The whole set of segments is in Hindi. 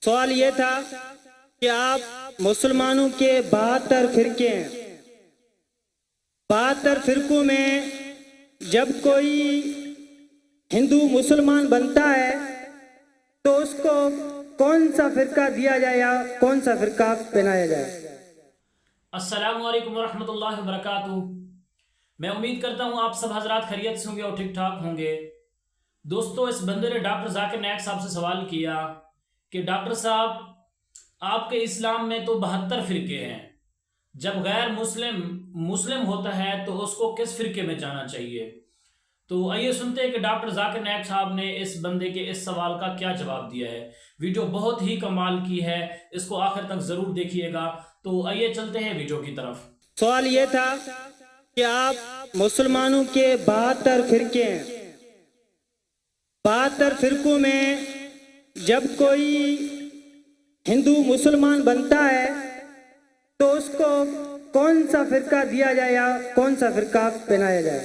सवाल ये था कि आप मुसलमानों के 72 फिरके हैं, 72 फिरकों में जब कोई हिंदू मुसलमान बनता है तो उसको कौन सा फिरका दिया जाए या कौन सा फिरका पहनाया जाए। अस्सलामु अलैकुम वरहमतुल्लाहि वबरकातुहू। मैं उम्मीद करता हूँ आप सब हजरात खैरियत से होंगे और ठीक ठाक होंगे। दोस्तों, इस बंदे ने डॉक्टर जाकिर नायक साहब से सवाल किया कि डॉक्टर साहब, आपके इस्लाम में तो 72 फिरके हैं, जब गैर मुस्लिम मुस्लिम होता है तो उसको किस फिरके में जाना चाहिए। तो आइए सुनते हैं कि डॉक्टर जाकिर नायक साहब ने इस बंदे के इस सवाल का क्या जवाब दिया है। वीडियो बहुत ही कमाल की है, इसको आखिर तक जरूर देखिएगा। तो आइए चलते हैं वीडियो की तरफ। सवाल ये था कि आप मुसलमानों के 72 फिरके हैं, 72 फिरकों में जब कोई हिंदू मुसलमान बनता है तो उसको कौन सा फिरका दिया जाए या कौन सा फिरका पहनाया जाए।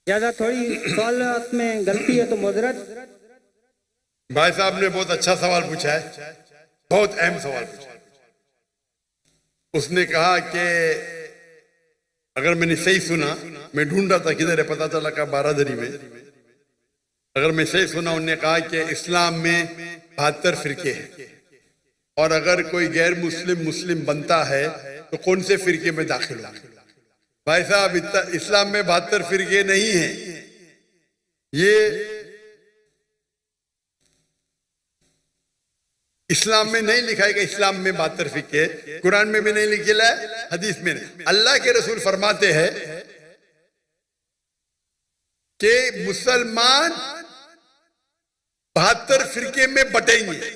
ज्यादा थोड़ी सवाल में गलती है तो मुजरत। भाई साहब ने बहुत अच्छा सवाल पूछा है, बहुत अहम सवाल पूछा है। उसने कहा कि अगर मैंने सही सुना, मैं ढूंढ रहा था किधर है, पता चला का बारादरी में। अगर मैं सही सुना, उन्होंने कहा कि इस्लाम में 72 फिरके हैं और अगर कोई गैर मुस्लिम मुस्लिम बनता है तो कौन से फिरके में दाखिल होगा। भाई साहब, इस्लाम में 72 फिरके नहीं है। ये इस्लाम में नहीं लिखा है कि इस्लाम में 72 फिरके, कुरान में भी नहीं लिखा है, हदीस में नहीं। अल्लाह के रसूल फरमाते हैं कि मुसलमान 72 फिरके में बटेंगे।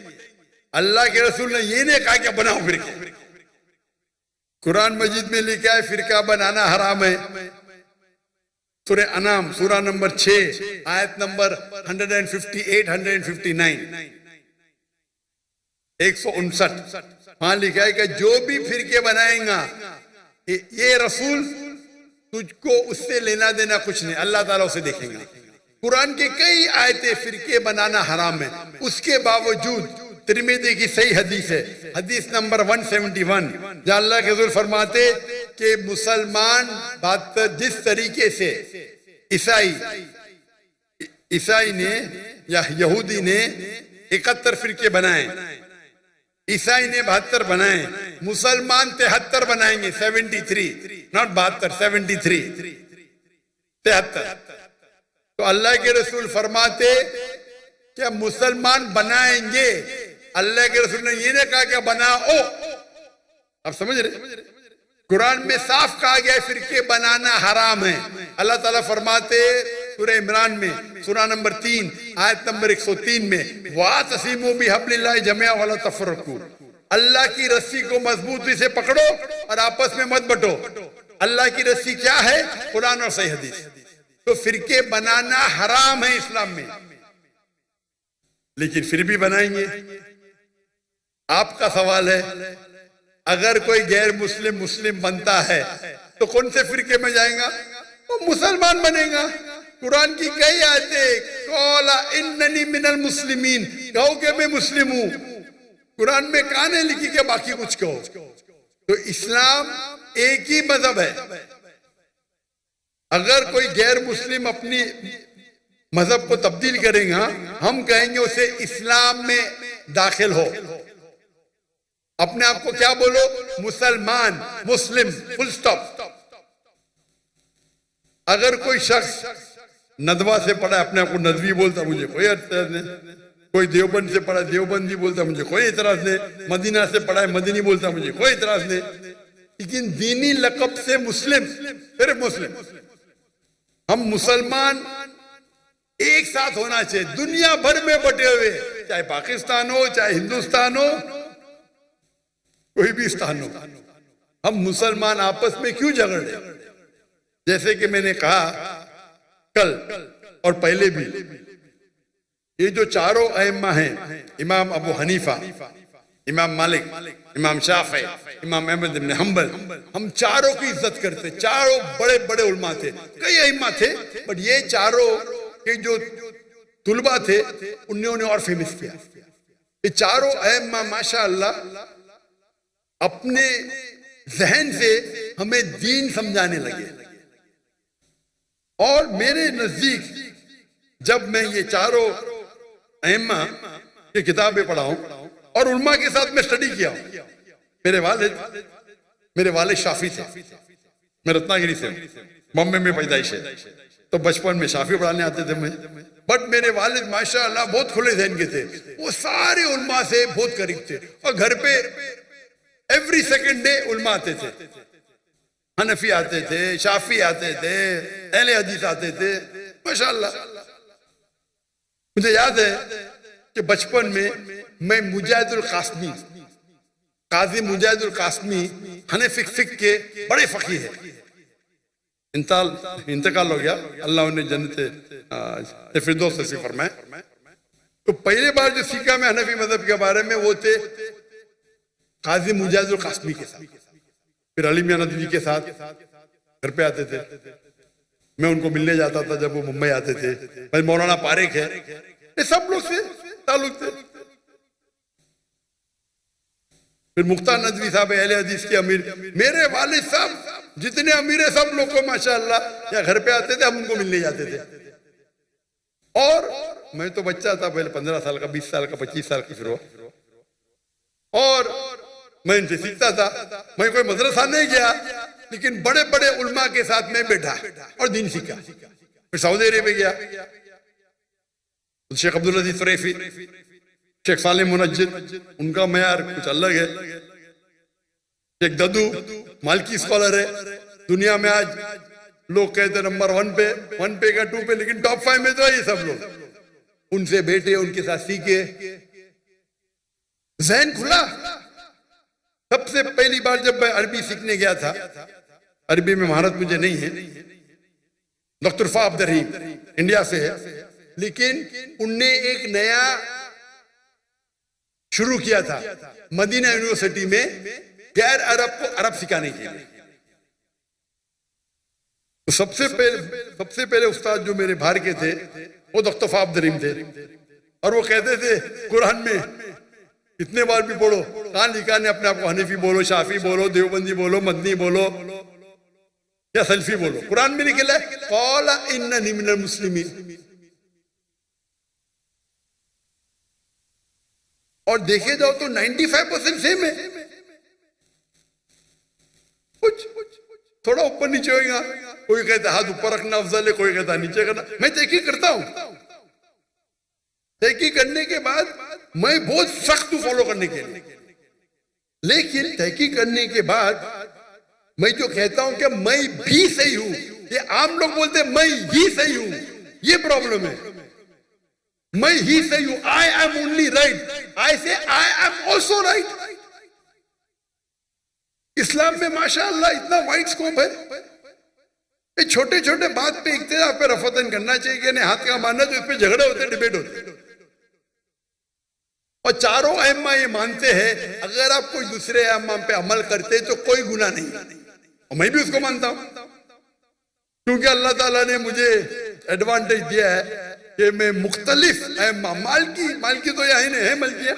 अल्लाह के रसूल ने ये नहीं कहा कि बनाओ फिरके। कुरान मजीद में लिखा है फिरका बनाना हराम है। सूरह अनाम सूरा नंबर 6 आयत नंबर 158 159 159 वहां लिखा है कि जो भी फिरके बनाएगा ये रसूल तुझको उससे लेना देना कुछ नहीं, अल्लाह ताला उसे देखेगा। कुरान के कई आयतें फिरके बनाना हराम है, उसके बावजूद तिरमिज़ी की सही हदीस है, हदीस नंबर 171, जहाँ अल्लाह के रसूल फरमाते कि मुसलमान बात जिस तरीके से ईसाई ने या यहूदी ने 71 फिरके बनाए, ईसाई ने 72 बनाए, मुसलमान 73 बनाएंगे, 73 नॉट 72 73 73। तो अल्लाह के रसूल फरमाते क्या मुसलमान बनाएंगे, अल्लाह के रसूल ने ये नहीं कहा क्या बनाओ। आप समझ रहे, कुरान में साफ कहा गया है फिरके बनाना हराम है। अल्लाह ताला फरमाते सूरह इमरान में सूरा नंबर 3 आयत नंबर 103 में वातसिमू बिहब्लिल्लाहि जमीअन वला तफरकू, अल्लाह की रस्सी को मजबूती से पकड़ो और आपस में मत बंटो। अल्लाह की रस्सी क्या है? कुरान और सही हदीस। तो फिरके बनाना हराम है इस्लाम में, लेकिन फिर भी बनाएंगे। आपका सवाल है अगर कोई गैर मुस्लिम मुस्लिम बनता है तो कौन से फिरके में जाएगा? वो मुसलमान बनेगा। कुरान की कई आयतें कौला इन्ननी मिनल मुस्लिमीन, कहो कि मैं मुस्लिम हूं। कुरान में कहां नहीं लिखी कि बाकी कुछ कहो। तो इस्लाम एक ही मजहब है। अगर कोई गैर मुस्लिम अपनी मजहब को तब्दील करेगा, हम कहेंगे उसे इस्लाम में दाखिल हो। अपने आप को क्या बोलो? मुसलमान, मुस्लिम, फुल स्टॉप। अगर कोई शख्स नदवा से पढ़ा, अपने आप को नदवी बोलता, मुझे कोई एतराज नहीं। कोई देवबंद से पढ़ा, देवबंदी बोलता, मुझे कोई एतराज नहीं। मदीना से पढ़ा है, मदीनी बोलता, मुझे कोई एतराज नहीं। लेकिन दीनी लक़ब से मुस्लिम, सिर्फ मुस्लिम। हम मुसलमान एक साथ होना चाहिए, दुनिया भर में बटे हुए, चाहे पाकिस्तान हो, चाहे हिंदुस्तान हो, कोई भी स्थान हो। हम मुसलमान आपस में क्यों झगड़ रहे? जैसे कि मैंने कहा कल और पहले भी, ये जो चारों अइम्मा हैं, इमाम अबू हनीफा, इमाम मालिक, इमाम शाफी, इमाम अहमद इब्न हंबल, हम चारों की इज्जत करते। चारों बड़े बड़े उलमा थे, कई अइम्मा थे, बट ये चारों के जो तुलबा थे, उन्होंने और फेमस किया। ये चारों अइम्मा माशाअल्लाह अपने जहन से हमें दीन समझाने लगे। और मेरे नजदीक जब मैं ये चारों अइम्मा की किताबें पढ़ा हूं और उलमा के साथ मैं स्टडी किया हूं, मेरे वालिद शाफी थे, मैं रत्नागिरी से बॉम्बे में पैदाइश है, तो बचपन में शाफी पढ़ाने आते थे मुझे। बट मेरे वालिद माशाअल्लाह बहुत खुले जहन के थे, वो सारे उलमा से बहुत करीब थे और घर पे एवरी सेकंड डे उलमा आते थे, हनफी आते थे, शाफी आते थे, अहले हदीस आते थे माशाअल्लाह। मुझे याद है कि बचपन में मैं मुजाहिदुल कासमी, काजी मुजाहिदुल कासमी हनफी फिक्र के बड़े फकीह है, इंतकाल हो गया, अल्लाह उन्हें जन्नत फिरदौस नसीब फरमाए। तो पहले बार जो सीखा मैं हनफी मजहब के बारे में वो थे काजी मुजाहिदुल कासमी के साथ, फिर अली मियां नदवी के साथ घर पे आते थे, मैं उनको मिलने जाता था जब वो मुंबई आते थे। भाई मौलाना पारेख है, ये सब लोग से ताल्लुक थे। फिर मुख्तार नदवी साहब अहले हदीस के अमीर, मेरे वालिद साहब जितने अमीर है सब लोग को माशाअल्लाह या घर पे आते थे, हम उनको मिलने जाते थे। और मैं तो बच्चा था पहले, 15 साल का, 20 साल का, 25 साल का, फिर और मैं इनसे सीखता था। मैं कोई मदरसा नहीं गया, लेकिन बड़े बड़े उलमा के साथ में बैठा और दीन सीखा। फिर सऊदी अरेबिया गया, शेख अब्दुल अजीज फरेफी, शेख सालिम मुनज्जिद, उनका मयार कुछ अलग है। शेख ददू मालकी स्कॉलर है, दुनिया में आज लोग कहते हैं नंबर 1 पे, 1 पे का 2 पे, लेकिन टॉप 5 में तो है ये सब लोग। उनसे बैठे, उनके साथ सीखे, जहन खुला। सबसे पहली बार जब मैं अरबी सीखने गया था, अरबी में महारत मुझे नहीं है, डॉक्टर फा अब्द रहीम इंडिया से है, लेकिन उनने एक नया शुरू किया था मदीना यूनिवर्सिटी में गैर अरब को अरब सिखाने के लिए। तो सबसे पहले उस्ताद जो मेरे बाहर के थे वो डॉक्टर फा अब्द रहीम थे, और वो कहते थे कुरान में कितने बार भी पढ़ो, कहां लिखा ने अपने आप को हनीफी बोलो, शाफी बोलो, देवबंदी बोलो, मदनी बोलो या सल्फी बोलो, कुरान में लिखा है कौला इन्ननी मिनल मुस्लिमीन। और देखे जाओ तो 95% सेम है, कुछ थोड़ा ऊपर नीचे होगा, कोई कहता हाथ ऊपर रखना अफजल है, कोई कहता नीचे करना। मैं तहकीक करता हूं, तहकीक करने के बाद मैं बहुत सख्त हूं फॉलो करने के लिए, लेकिन तहकीक करने के बाद मैं जो कहता हूं कि मैं भी सही हूं, ये आम लोग बोलते मैं ही सही हूं, ये प्रॉब्लम है। मैं ही सही हूं, आई एम ओनली राइट, आई से आई एम ऑल्सो राइट। इस्लाम में माशाअल्लाह इतना वाइड स्कोप है, ये छोटे छोटे बात पे इख्तिलाफ पे रफतन करना चाहिए कि नहीं हाथ का मानना, तो इस पे झगड़े होते, डिबेट होते। और चारों अइम्मा ये मानते हैं अगर आप कोई दूसरे अइम्मा पे अमल करते तो कोई गुनाह नहीं, और मैं भी उसको मानता हूं, क्योंकि अल्लाह ताला ने मुझे एडवांटेज दिया है कि मैं मुख्तलिफ अइम्मा, मालकी तो यही नहीं है, मलकिया,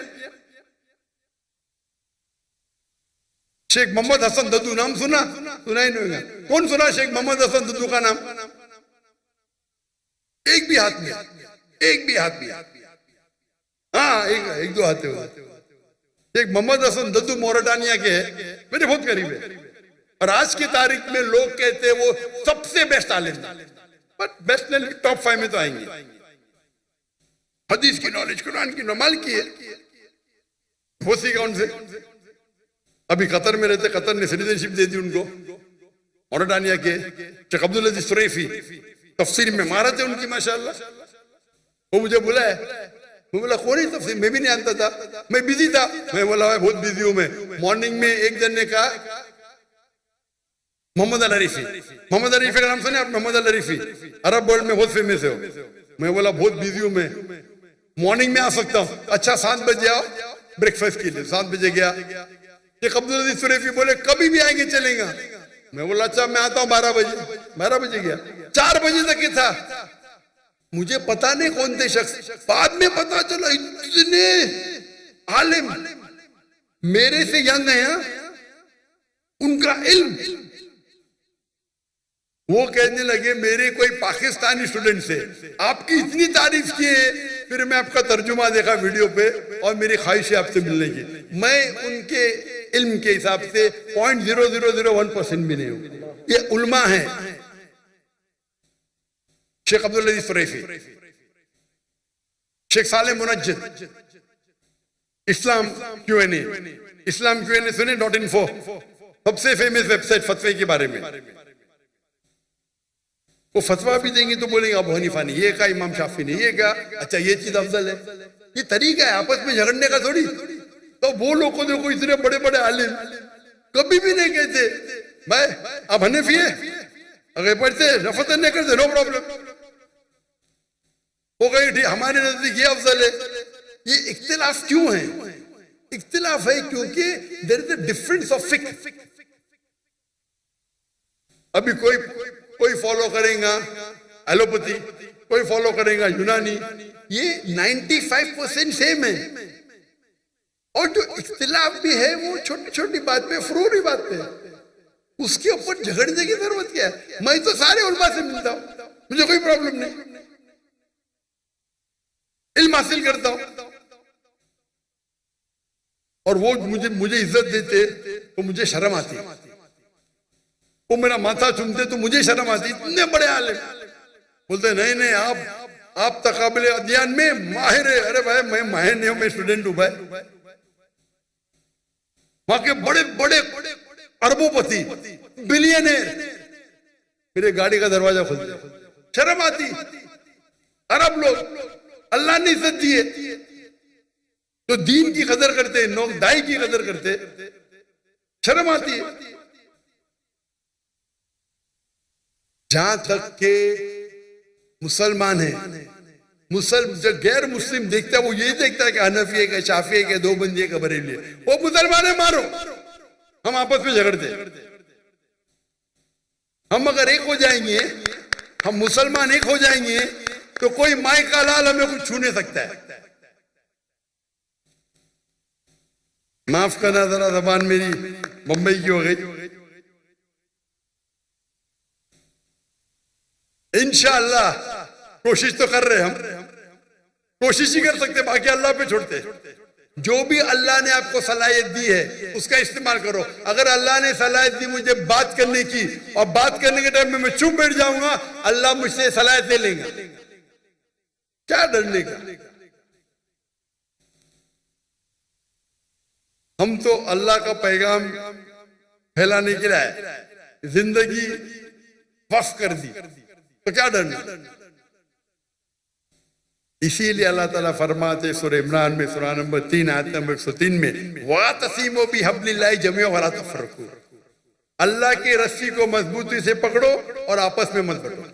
शेख मोहम्मद हसन दद्दू नाम सुना ही नहीं होगा, कौन सुना शेख मोहम्मद हसन दद्दू का नाम? एक भी हाथ में, एक भी हाथ में, हाँ एक दो हाथ में। शेख मोहम्मद हसन दद्दू मोरटानिया के मेरे बहुत करीब है, और आज की तारीख में लोग कहते हैं वो सबसे बेस्ट आलिम, बट बेस्ट नहीं, टॉप 5 में तो आएंगे। हदीस की नॉलेज, कुरान की नमाल की है, वो सीखा उनसे। अभी कतर में रहते, कतर ने सिटीजनशिप दे दी उनको, मोरटानिया के शेख अब्दुल अजीज सुरैफी तफसीर में महारत है उनकी माशाअल्लाह। वो मुझे बुलाया, मैं बोला कौन है तफसीर, मैं भी नहीं जानता था, मैं बिजी था। मैं बोला मैं बहुत बिजी हूं। मैं मॉर्निंग में एक जन ने कहा मोहम्मद अल अरीफी, मोहम्मद अरीफी का नाम सुने आप? मोहम्मद अल अरीफी अरब वर्ल्ड में बहुत फेमस है। मैं बोला बहुत बिजी हूं, मैं मॉर्निंग में आ सकता हूं? अच्छा 7 बजे आओ ब्रेकफास्ट के लिए। 7 बजे गया। शेख अब्दुल अजीज सुरैफी बोले कभी भी आएंगे चलेगा। मैं बोला अच्छा मैं आता हूं 12 बजे। 12 बजे गया, 4 बजे तक ही था। मुझे पता नहीं कौन थे शख्स, बाद में पता चला इतने आलिम मेरे से यंग है, उनका इल्म। वो कहने लगे मेरे कोई पाकिस्तानी स्टूडेंट से आपकी इतनी तारीफ की है, फिर मैं आपका तर्जुमा देखा वीडियो पे और मेरी ख्वाहिश है आपसे मिलने की। मैं उनके इल्म के हिसाब से 0.0001% भी नहीं हूं। ये उल्मा है, शेख अब्दुल लतीफ रईफी, शेख सालेह मुनज्जिद, इस्लाम क्यूएनए सुने .info, सबसे फेमस वेबसाइट फतवे के बारे में। वो फतवा भी देंगे तो बोलेंगे अबू हनीफा ने ये कहा, इमाम शाफी ने ये कहा, अच्छा ये चीज अफजल है। ये तरीका है आपस में झगड़ने का थोड़ी। तो वो लोग को देखो इतने बड़े बड़े आलिम कभी भी नहीं कहते भाई आप हनीफी है, अगर पढ़ते रफत नहीं करते नो प्रॉब्लम, वो कहे ठीक हमारे नजदीक ये अफजल है। ये इख्तिलाफ क्यों है? इख्तिलाफ है क्योंकि there is a difference of फिक्र। अभी कोई फॉलो करेगा एलोपैथी, कोई फॉलो करेगा यूनानी, ये 95% सेम है। और जो इख्तिलाफ भी है वो छोटी छोटी बात पे, फरूरी बात पे, उसके ऊपर झगड़ने की जरूरत क्या है? मैं तो सारे उलमा से मिलता हूं, मुझे कोई प्रॉब्लम नहीं, इल्म हासिल करता हूं, और वो मुझे इज्जत देते तो मुझे शर्म आती, वो मेरा माथा चूमते तो मुझे शर्म आती। इतने बड़े आलिम बोलते नहीं आप तकाबले अध्ययन में माहिर है। अरे भाई मैं माहिर नहीं हूं, मैं स्टूडेंट हूं भाई। वहां के बड़े बड़े अरबोपति बिलियनर मेरे गाड़ी का दरवाजा खोलते, शर्म आती। अरब लोग अल्लाह ने इज्जत दी है तो दीन की कदर करते, दाई की कदर करते, शर्म आती है। जहां तक के मुसलमान है, जो गैर मुस्लिम देखता है वो यही देखता है कि हनफी है, शाफी है, देवबंदी है, बरेली है। वो मुसलमान है मारो, हम आपस में झगड़ते। हम अगर एक हो जाएंगे, हम मुसलमान एक हो जाएंगे तो कोई माई का लाल हमें कुछ छू नहीं सकता है। माफ करना जरा जबान मेरी मुंबई की हो गई। इंशाअल्लाह कोशिश तो कर रहे, हम कोशिश ही कर सकते, बाकी अल्लाह पे छोड़ते। जो भी अल्लाह ने आपको सलाहियत दी है उसका इस्तेमाल करो। अगर अल्लाह ने सलाहियत दी मुझे बात करने की और बात करने के टाइम में मैं चुप बैठ जाऊंगा, अल्लाह मुझसे सलाहियत दे लेंगे, क्या डरने का। हम तो अल्लाह का पैगाम फैलाने के लिए जिंदगी वक्फ कर दी, तो क्या डरना। इसीलिए अल्लाह ताला फरमाते सूरह इमरान में सूरह नंबर 3 आयत नंबर 103 में वातसीमु बिहब्लिल्लाहि जमीअन वला तफरकू, अल्लाह की रस्सी को मजबूती से पकड़ो और आपस में मत बंटो।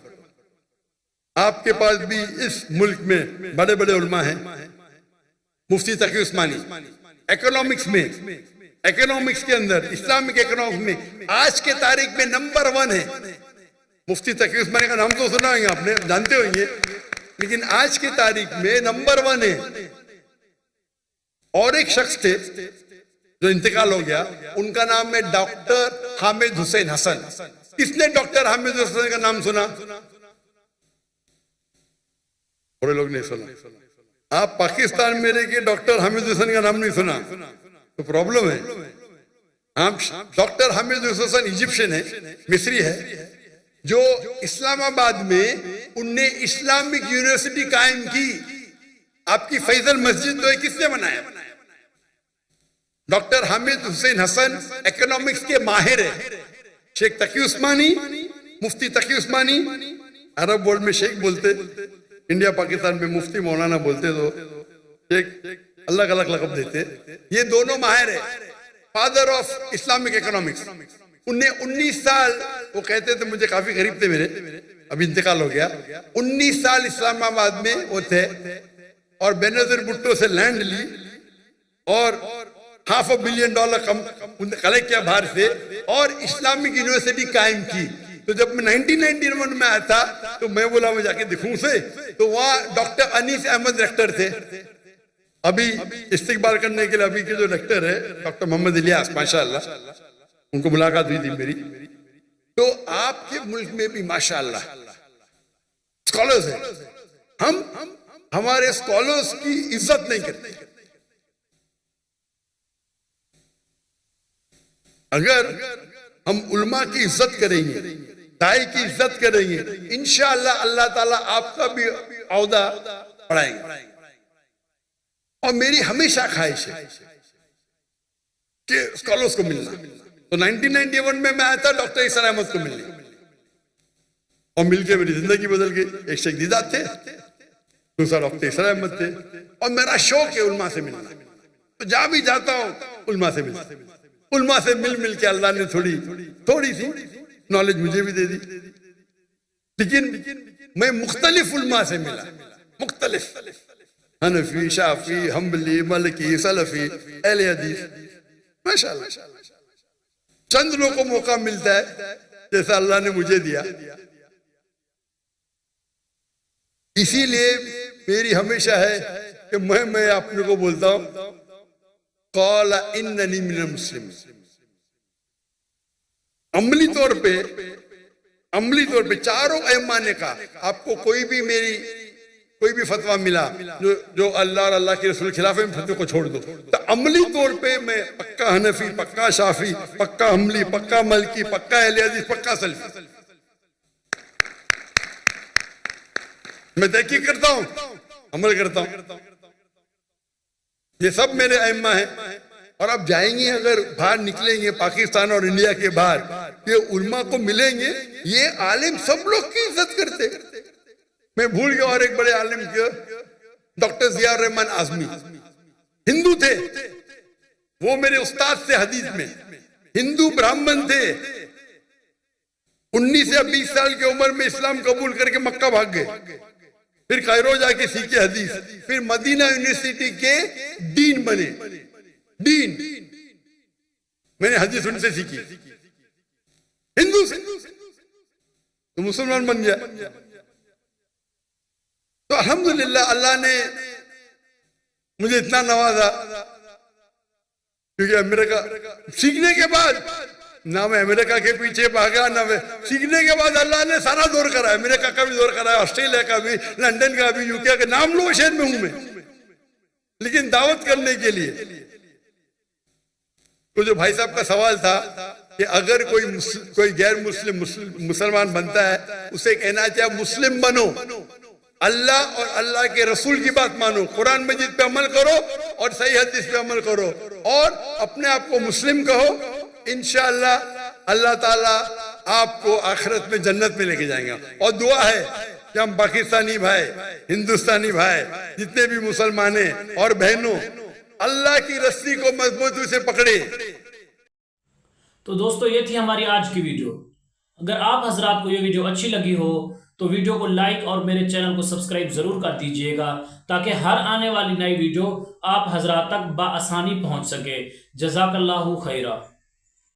आपके पास भी इस मुल्क में बड़े बड़े उलमा हैं। मुफ्ती तकी उस्मानी इकोनॉमिक्स के अंदर, इस्लामिक इकोनॉमिक्स में आज के तारीख में नंबर 1 है। मुफ्ती तकी उस्मानी का नाम तो सुना होंगे आपने, जानते होंगे, लेकिन आज की तारीख में नंबर 1 है। और एक शख्स थे जो इंतकाल हो गया, उनका नाम है डॉक्टर हामिद हुसैन हसन। किसने डॉक्टर हामिद हुसैन का नाम सुना? थोड़े लोग नहीं सुना। आप पाकिस्तान में रह के डॉक्टर हामिद हुसैन का नाम नहीं सुना तो प्रॉब्लम है। आप डॉक्टर हामिद हुसैन इजिप्शियन है, मिस्री है, जो इस्लामाबाद में उनने इस्लामिक यूनिवर्सिटी कायम की। आपकी फैजल मस्जिद तो है, किसने बनाया? डॉक्टर हामिद हुसैन हसन इकोनॉमिक्स के माहिर है। शेख तकी उस्मानी, मुफ्ती तकी उस्मानी, अरब वर्ल्ड में शेख बोलते, इंडिया पाकिस्तान में मुफ्ती मौलाना बोलते, तो शेख अलग अलग लक़ब देते। ये दोनों माहिर है, फादर ऑफ इस्लामिक इकोनॉमिक्स। उन्हें 19 साल, वो कहते थे, मुझे काफी करीब थे मेरे, अब इंतकाल हो गया। 19 साल इस्लामाबाद में वो थे और बेनजीर भुट्टो से लैंड ली और $500 मिलियन कलेक्ट किया बाहर से और इस्लामिक यूनिवर्सिटी कायम की। तो तो जब मैं 1991 में आया था तो मैं बोला मैं जाके दिखूं उसे, तो वहाँ डॉक्टर अनीस अहमद रेक्टर थे। अभी इस्तिकबाल करने के लिए अभी के जो रेक्टर है डॉक्टर मोहम्मद इलियास, माशाअल्लाह, उनको मुलाकात हुई थी मेरी। तो आपके मुल्क में भी माशाअल्लाह स्कॉलर्स हैं। हम हमारे स्कॉलर्स की इज्जत नहीं करते। अगर हम उल्मा की इज्जत करेंगे, दाई की इज्जत करेंगे, इंशाअल्लाह अल्लाह ताला आपका भी औहदा बढ़ाएंगे। और मेरी हमेशा ख्वाहिश है कि स्कॉलर्स को मिलना। तो 1991 में मैं आया था डॉक्टर इरशाद अहमद को मिलने, और मिलके मेरी जिंदगी बदल गई। एक शेख दीदात थे, दूसरा डॉक्टर इरशाद अहमद थे, और मेरा शौक है उल्मा से मिलना। तो जहां भी जाता हूँ उल्मा से मिलता, उल्मा से मिल के अल्लाह ने थोड़ी सी नॉलेज मुझे भी दे दी। लेकिन मैं मुख्तलिफ उल्मा से मिला, मुख्तलिफ, हनफी, शाफी, हम्बली, मलकी, सलफी, अहले हदीस, माशाअल्लाह। चंद लोगों को मौका मिलता है जैसा अल्लाह ने मुझे दिया। इसीलिए मेरी हमेशा है कि मैं अपने को बोलता हूं क़ाला इन्ननी मिनल मुस्लिमीन। अमली तौर पे चारों अइम्मा ने कहा, आपको कोई भी फतवा मिला जो अल्लाह और अल्लाह के रसूल के खिलाफ है, फतवे को छोड़ दो। तो अमली तौर पे मैं पक्का हनफी, पक्का शाफी, पक्का हमली, पक्का मलकी, पक्का अहले हदीस, पक्का सलफी। मैं तहकीक करता हूं, अमल करता हूं। ये सब मेरे अइम्मा हैं। और अब जाएंगे, अगर बाहर निकलेंगे पाकिस्तान और इंडिया के बाहर, ये उल्मा को मिलेंगे, ये आलिम सब लोग की इज्जत करते। मैं भूल गया और एक बड़े आलिम के डॉक्टर जिया रहमान आजमी, हिंदू थे, वो मेरे उस्ताद थे हदीस में, हिंदू ब्राह्मण थे। 19 या 20 साल की उम्र में इस्लाम कबूल करके मक्का भाग गए, फिर कायरो जाके सीखे हदीस, फिर मदीना यूनिवर्सिटी के डीन बने। डीन मैंने हदीस उनसे सीखी, हिंदू से तो मुसलमान बन गया। तो अल्हम्दुलिल्लाह अल्लाह ने मुझे इतना नवाजा, क्योंकि अमेरिका सीखने के बाद ना मैं अमेरिका के पीछे भागा, ना मैं सीखने के बाद अल्लाह ने सारा दौर करा, अमेरिका का भी दौर करा, ऑस्ट्रेलिया का भी, लंदन का भी, यूके का, नाम लो शहर में हूं मैं, लेकिन दावत करने के लिए। तो जो भाई साहब का सवाल था कि अगर कोई गैर मुसलमान बनता है, उसे कहना चाहिए मुस्लिम बनो, अल्लाह और अल्लाह के रसूल की बात मानो, कुरान मजीद पे अमल करो और सही हदीस पे अमल करो, और अपने आप को मुस्लिम कहो। इंशाअल्लाह अल्लाह ताला आपको आखिरत में जन्नत में लेके जाएंगे। और दुआ है कि हम पाकिस्तानी भाई, हिंदुस्तानी भाई, जितने भी मुसलमान हैं और बहनों, अल्लाह की रस्सी को मजबूती से पकड़े। तो दोस्तों, ये थी हमारी आज की वीडियो। अगर आप हजरात को ये वीडियो अच्छी लगी हो तो वीडियो को लाइक और मेरे चैनल को सब्सक्राइब जरूर कर दीजिएगा, ताकि हर आने वाली नई वीडियो आप हजरात तक बआसानी पहुंच सके। जज़ाकल्लाहु खैरा।